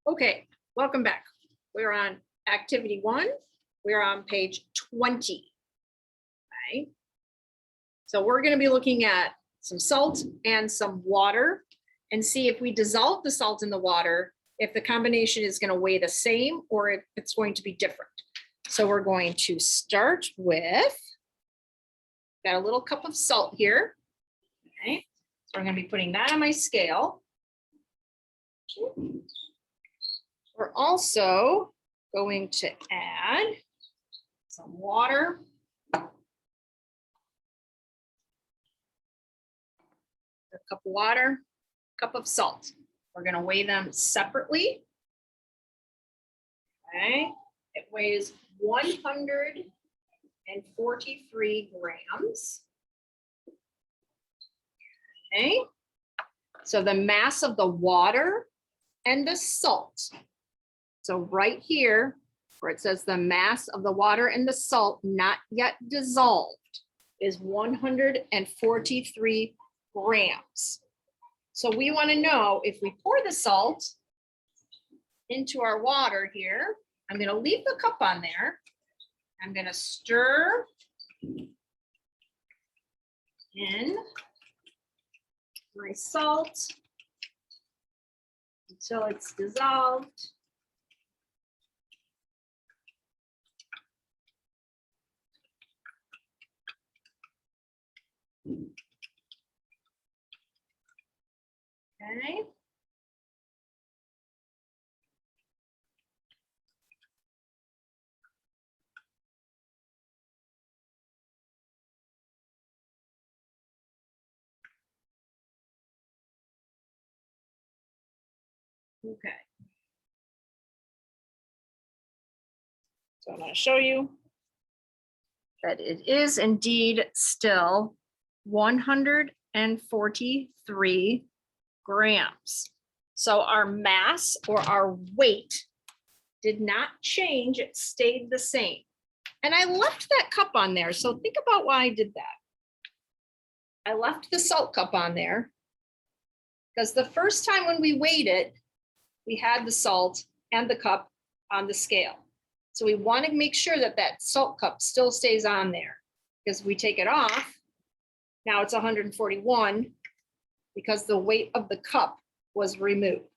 Okay, welcome back. We're on activity 1. We're on page 20. Okay. So we're going to be looking at some salt and some water and see if we dissolve the salt in the water, if the combination is going to weigh the same or if it's going to be different. So we're going to start with, got a little cup of salt here. Okay, so I'm going to be putting that on my scale. We're also going to add some water. A cup of water, cup of salt. We're going to weigh them separately. Okay, it weighs 143 grams. Okay, so the mass of the water and the salt. So right here, where it says the mass of the water and the salt not yet dissolved is 143 grams. So we want to know if we pour the salt into our water here, I'm going to leave the cup on there. I'm going to stir in my salt until it's dissolved. Okay. Okay. So I'm going to show you that it is indeed still 143 grams. So our mass or our weight did not change, it stayed the same. And I left that cup on there. So think about why I did that. I left the salt cup on there because the first time when we weighed it, we had the salt and the cup on the scale. So we want to make sure that that salt cup still stays on there, because we take it off. Now it's 141 because the weight of the cup was removed.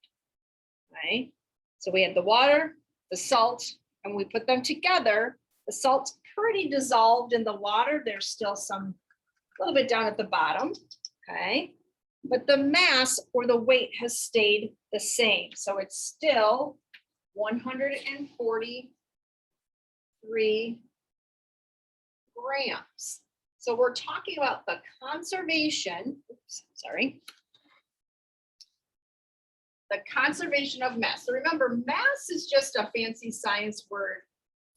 Right? So we had the water, the salt, and we put them together. The salt's pretty dissolved in the water. There's still some, a little bit down at the bottom. Okay. But the mass or the weight has stayed the same. So it's still 143 grams. So we're talking about the conservation, the conservation of mass. So remember, mass is just a fancy science word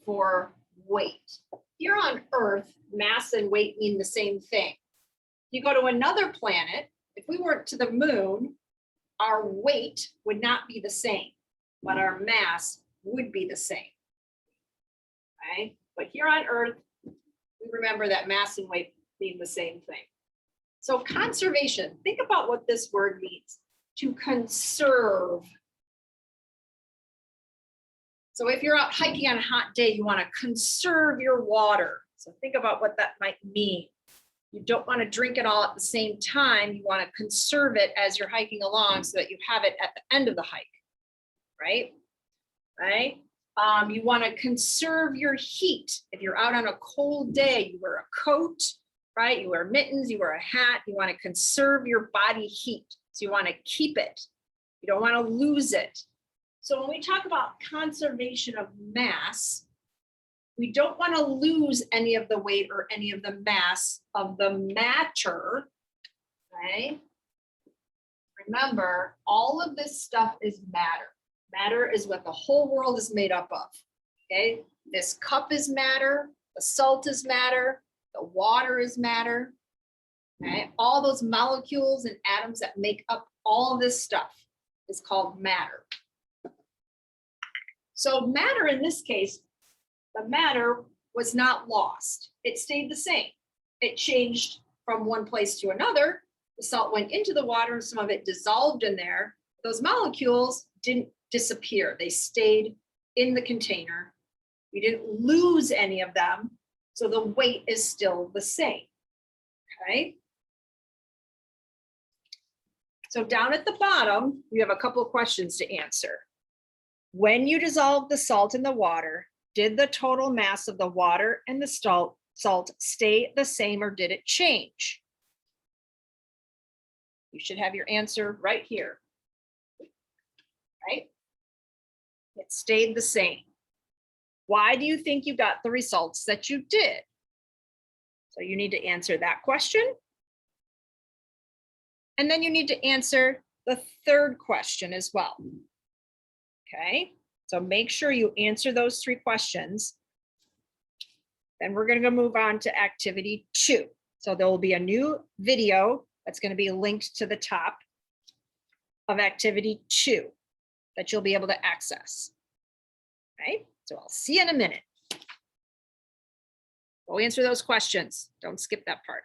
for weight. Here on Earth, mass and weight mean the same thing. You go to another planet, if we went to the moon, our weight would not be the same, but our mass would be the same. Okay? But here on Earth, we remember that mass and weight mean the same thing. So conservation, think about what this word means, to conserve. So if you're out hiking on a hot day, you want to conserve your water. So think about what that might mean. You don't want to drink it all at the same time. You want to conserve it as you're hiking along so that you have it at the end of the hike, right? Right? You want to conserve your heat. If you're out on a cold day, you wear a coat, right? You wear mittens, you wear a hat. You want to conserve your body heat. So you want to keep it. You don't want to lose it. So when we talk about conservation of mass, we don't want to lose any of the weight or any of the mass of the matter, okay? Remember, all of this stuff is matter. Matter is what the whole world is made up of, okay? This cup is matter, the salt is matter, the water is matter, okay? All those molecules and atoms that make up all of this stuff is called matter. So matter in this case, the matter was not lost. It stayed the same. It changed from one place to another. The salt went into the water and some of it dissolved in there. Those molecules didn't disappear. They stayed in the container. We didn't lose any of them. So the weight is still the same. Okay. So down at the bottom, you have a couple of questions to answer. When you dissolve the salt in the water, did the total mass of the water and the salt stay the same or did it change? You should have your answer right here. Right? It stayed the same. Why do you think you got the results that you did? So you need to answer that question. And then you need to answer the third question as well. Okay, so make sure you answer those 3 questions. Then we're going to move on to activity 2. So there will be a new video that's going to be linked to the top of activity 2 that you'll be able to access. Okay, so I'll see you in a minute. Go answer those questions. Don't skip that part.